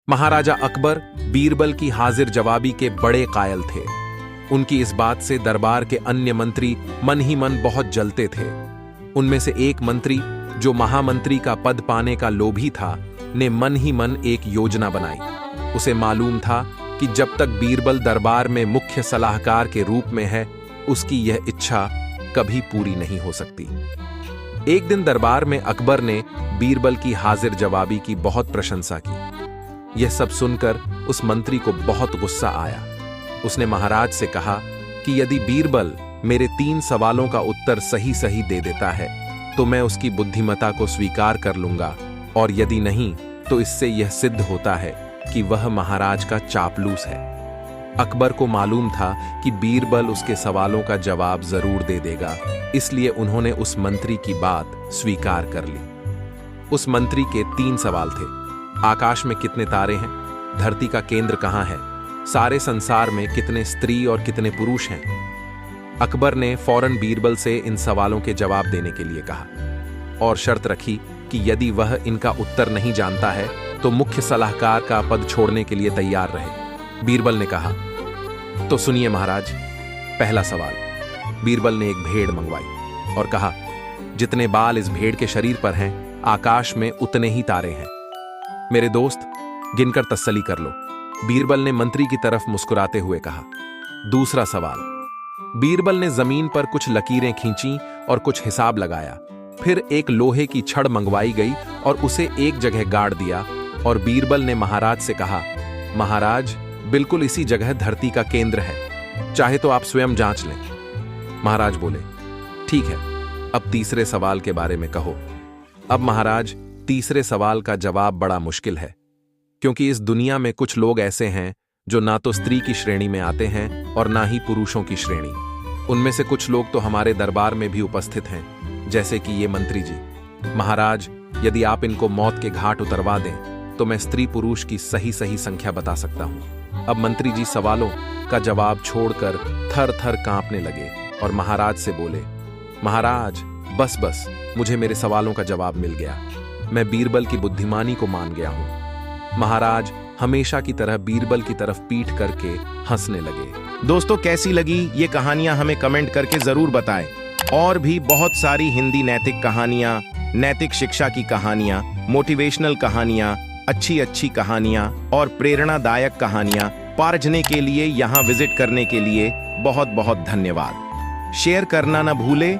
महाराजा अकबर बीरबल की हाजिर जवाबी के बड़े कायल थे। उनकी इस बात से दरबार के अन्य मंत्री मन ही मन बहुत जलते थे। उनमें से एक मंत्री, जो महामंत्री का पद पाने का लोभी था, ने मन ही मन एक योजना बनाई। उसे मालूम था कि जब तक बीरबल दरबार में मुख्य सलाहकार के रूप में है, उसकी यह इच्छा कभी पूरी नहीं हो सकती। एक दिन दरबार में अकबर ने बीरबल की हाजिर जवाबी की बहुत प्रशंसा की। यह सब सुनकर उस मंत्री को बहुत गुस्सा आया। उसने महाराज से कहा कि यदि बीरबल मेरे 3 सवालों का उत्तर सही सही दे देता है तो मैं उसकी बुद्धिमत्ता को स्वीकार कर लूंगा, और यदि नहीं तो इससे यह सिद्ध होता है कि वह महाराज का चापलूस है। अकबर को मालूम था कि बीरबल उसके सवालों का जवाब जरूर दे देगा, इसलिए उन्होंने उस मंत्री की बात स्वीकार कर ली। उस मंत्री के 3 सवाल थे। आकाश में कितने तारे हैं? धरती का केंद्र कहाँ है? सारे संसार में कितने स्त्री और कितने पुरुष हैं? अकबर ने फौरन बीरबल से इन सवालों के जवाब देने के लिए कहा और शर्त रखी कि यदि वह इनका उत्तर नहीं जानता है तो मुख्य सलाहकार का पद छोड़ने के लिए तैयार रहे। बीरबल ने कहा, तो सुनिए महाराज। पहला सवाल। बीरबल ने एक भेड़ मंगवाई और कहा, जितने बाल इस भेड़ के शरीर पर हैं, आकाश में उतने ही तारे हैं। मेरे दोस्त, गिनकर तसल्ली कर लो। बीरबल ने मंत्री की तरफ मुस्कुराते हुए कहा। दूसरा सवाल। बीरबल ने जमीन पर कुछ लकीरें खींची और कुछ हिसाब लगाया। फिर एक लोहे की छड़ मंगवाई गई और उसे एक जगह गाड़ दिया, और बीरबल ने महाराज से कहा, महाराज, बिल्कुल इसी जगह धरती का केंद्र है, चाहे तो आप स्वयं जांच लें। महाराज बोले, ठीक है, अब तीसरे सवाल के बारे में कहो। अब महाराज, तीसरे सवाल का जवाब बड़ा मुश्किल है, क्योंकि इस दुनिया में कुछ लोग ऐसे हैं जो ना तो स्त्री की श्रेणी में आते हैं और ना ही पुरुषों की श्रेणी। उनमें से कुछ लोग तो हमारे दरबार में भी उपस्थित हैं, जैसे कि ये मंत्री जी। महाराज, यदि आप इनको मौत के घाट उतरवा दें तो मैं स्त्री पुरुष की सही सही संख्या बता सकता हूं। अब मंत्री जी सवालों का जवाब छोड़कर थर थर कांपने लगे और महाराज से बोले, महाराज, बस बस, मुझे मेरे सवालों का जवाब मिल गया। मैं बीरबल की बुद्धिमानी को मान गया हूं। महाराज हमेशा की तरह बीरबल की तरफ पीठ करके हंसने लगे। दोस्तों, कैसी लगी ये कहानियां हमें कमेंट करके जरूर बताएं। और भी बहुत सारी हिंदी नैतिक कहानियां, नैतिक शिक्षा की कहानियां, मोटिवेशनल कहानियां, अच्छी अच्छी कहानियां और प्रेरणादायक कहानियां पढ़ने के लिए यहाँ विजिट करने के लिए बहुत बहुत धन्यवाद। शेयर करना ना भूले